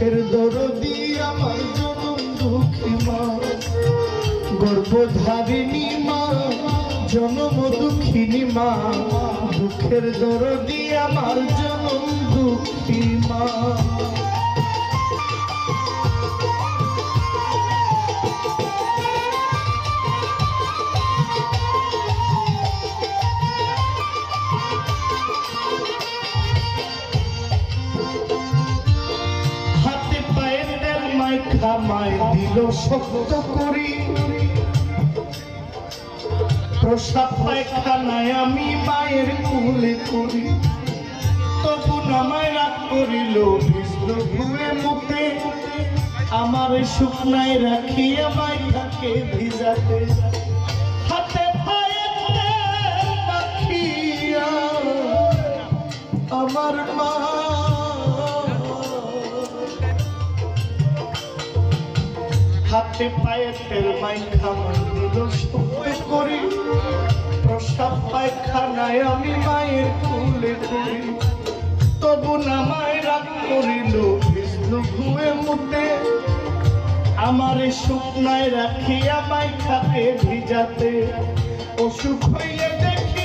দুঃখের দরদি আমার জনম দুঃখী মা, গর্ভধারিণী মা, জনম দুঃখিনী মা, দুঃখের দরদি আমার জনম দুঃখী মা। খামায় দিল শক্ত করি, প্রসাব পায়খানায় আমি মায়ের কুলে করি, তবু নামায় রাগ করিল ভিজল ধুয়ে মুখে, আমার শুকনায় রাখি আমায় থাকে ভিজাতে, হাতে পায়ে পাখিয়া আমার মা, হাতে পায়ে তেল মাইখা দিল শুকনো করি, প্রসাব পায়খানায় আমি মায়ের কুলে করি, তবু নামায় রাগ করিল ভিজল ধুয়ে মুখে, আমার শুকনায় রাখি আমায় থাকে ভিজাতে, অসুখ হইলে দেখি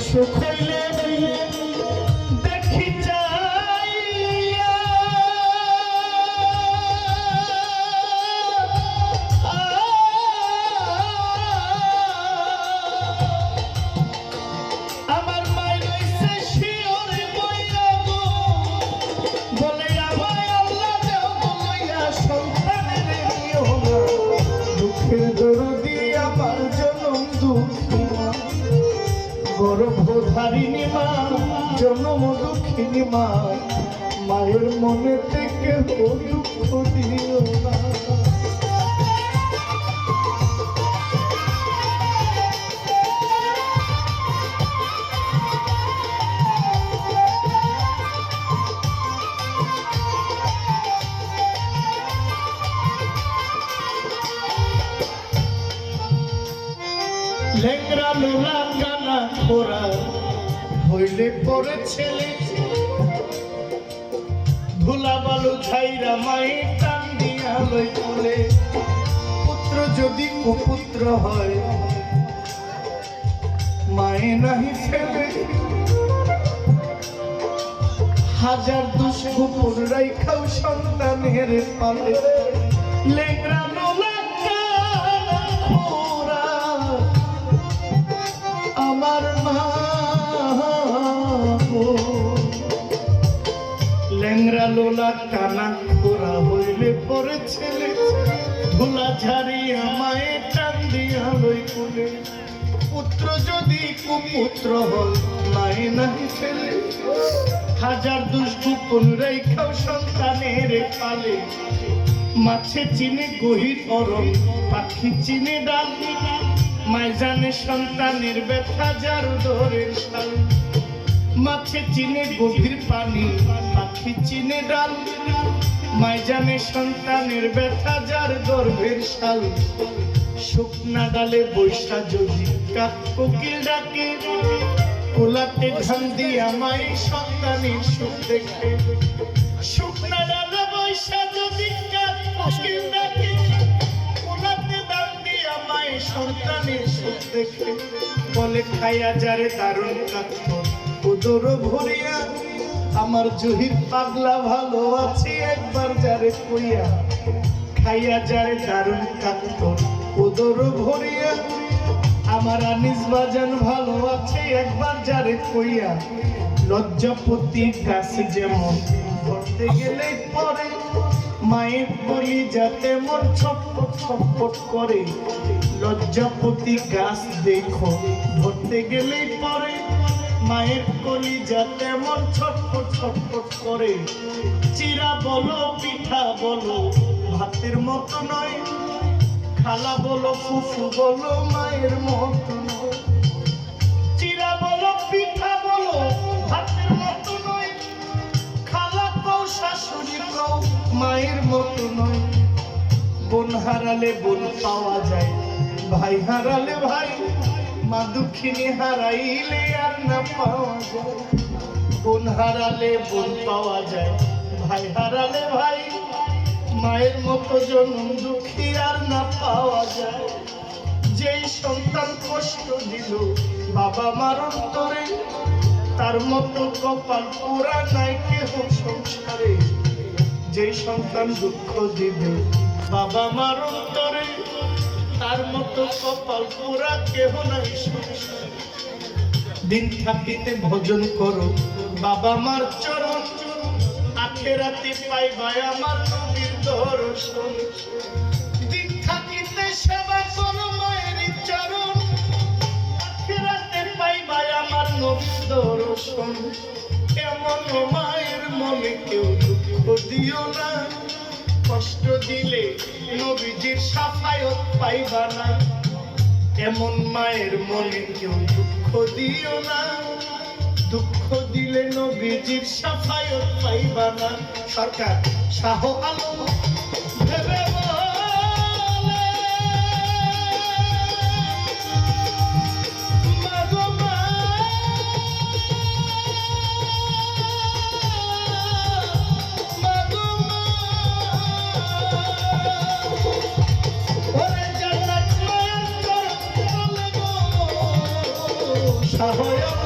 সুখ হইলে দেখি যাইয়া, আমার মায়ের রইছে শিওরে বইয়া গো, বলে আমায় আল্লাহ দেও বইয়া সন্তানের নিও না, দুঃখের দরদি আমার জনম দুঃখী মা, গর্ভধারিণী মা, জনম দুঃখিনী মা, মায়ের মনে থেকে দুঃখ দিও না। লেংরা লোলা কানা খোরা হইলে পরে ছেলে, ধুলা বালু ছাইরা মাই টান দিয়া লই কোলে, পুত্র যদি কুপুত্র হয় মায়ে নাহি ফেলে, হাজার দুষ্কুপুর রাইখাও সন্তানের পালে, লেংরা লোলা আমার মা, লেংরা লোলা কানা খোরা হইলে পরে ছেলে, ধুলা ঝাড়িয়া মায়ে টান দিয়া লই কোলে, পুত্র যদি কুপুত্র হয় মায়ে নাহি ফেলে, হাজার দুষ্কুপুর রাইখাও সন্তানের পালে, মাছে চিনে গহির অরণ, পাখি চিনে ডাল, মায় জানে সন্তানের ব্যথা যার দরের শাল, মাছে চিনে গভীর পানি, পাখি চিনে ডাল, মায় জানে সন্তানের ব্যথা যার গর্ভের শাল, শুকনা ডালে বৈশা যদি কাক কোকিল ডাকে, কোলাতে ধান দিয়া মায় সন্তানের সুখ দেখে, শুকনা ডালে বৈশা যদি কাক কোকিল ডাকে, সন্তানের সুখ দেখে, বলে খাইয়া যারে দারুণ কাতর উদর ভরিয়া, আমার জহির পাগলা ভালো আছে একবার যারে কইয়া, খাইয়া যারে দারুণ কাতর উদর ভরিয়া, আমার আনিস বাজান ভালো আছে একবার যারে কইয়া, লজ্জাপতি গাছ যেমন ধরতে গেলে পরে, মায়ের বলি যাতে মন ছটফট ছটফট করে, লজ্জাপতি গাছ দেখো ধরতে গেলেই পরে, মায়ের কলি যাতে মন ছটফট ছটফট করে, চিরা বলো পিঠা বলো ভাতের মতো নয়, খালা বলো ফুফু বলো মায়ের মতো নয়, চিরা বলো পিঠা বলো ভাতের মতো নয়, খালা কও শাশুড়ি কও মায়ের মতো নয়। বোন হারালে বোন পাওয়া যায়, ভাই হারালে ভাই, মা দুঃখিনী হারাইলে আর না পাওয়া যায়। বোন হারালে বোন পাওয়া যায়, ভাই হারালে ভাই, মায়ের মতো জনম দুঃখী আর না পাওয়া যায়। যেই সন্তান কষ্ট দিল বাবা মার অন্তরে, তার মতো কপাল পোড়া নাই কেহ সংসারে। যেই সন্তান দুঃখ দিবে বাবা মার অন্তরে, তার মতো কপাল পোড়া কেহ নাই সংসারে। দিন থাকিতে ভজন করো বাবা মার চরণ, আখেরাতে পাইবা আমার নবীর দর্শন। দিন থাকিতে সেবা করো মায়ের চরণ, আখেরাতে পাইবা আমার নবীর দর্শন। এমন মায়ের মনে কেউ দুঃখ দিও না, কষ্ট দিলে নবীজির সাফায়াত পাইবা না। এমন মায়ের মনে কেউ দুঃখ দিও না, দুঃখ দিলে নবীজির সাফায়াত পাইবা না। সরকার শাহ আলম ভেবে বলে, মা গো মা, মা গো মা, ওরে জান্নাত মায়ের চরণ বলে গো শাহ আলম।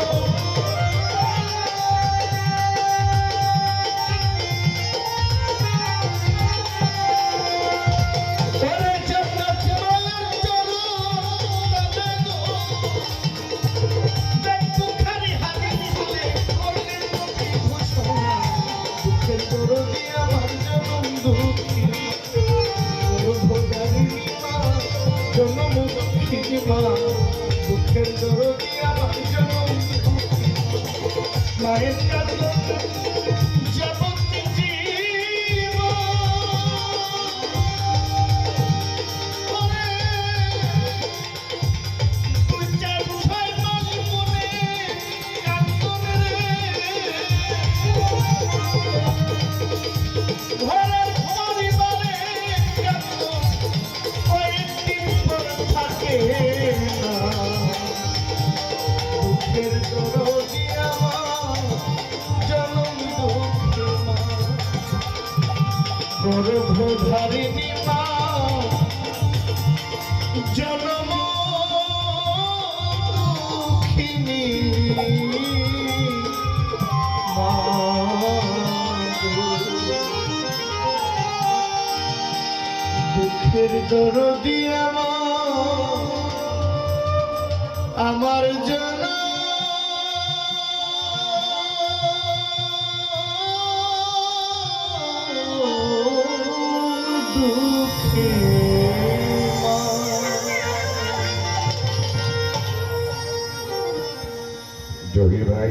দুঃখের দরদি আমার জনম মায়ের কাছে যাবতীয় জীবন, তুই চার ছয় মাস মনে কান্দন রে, ঘরের পরিবারে কান্দন কয়েকদিন পর থাকে না। দুঃখের দরদি আমার জনম দুঃখী মা, গর্ভধারিণী মা, জনম দুঃখিনী মা। দুঃখের দরদি আমার জন্য দুঃখী মা। জহির ভাই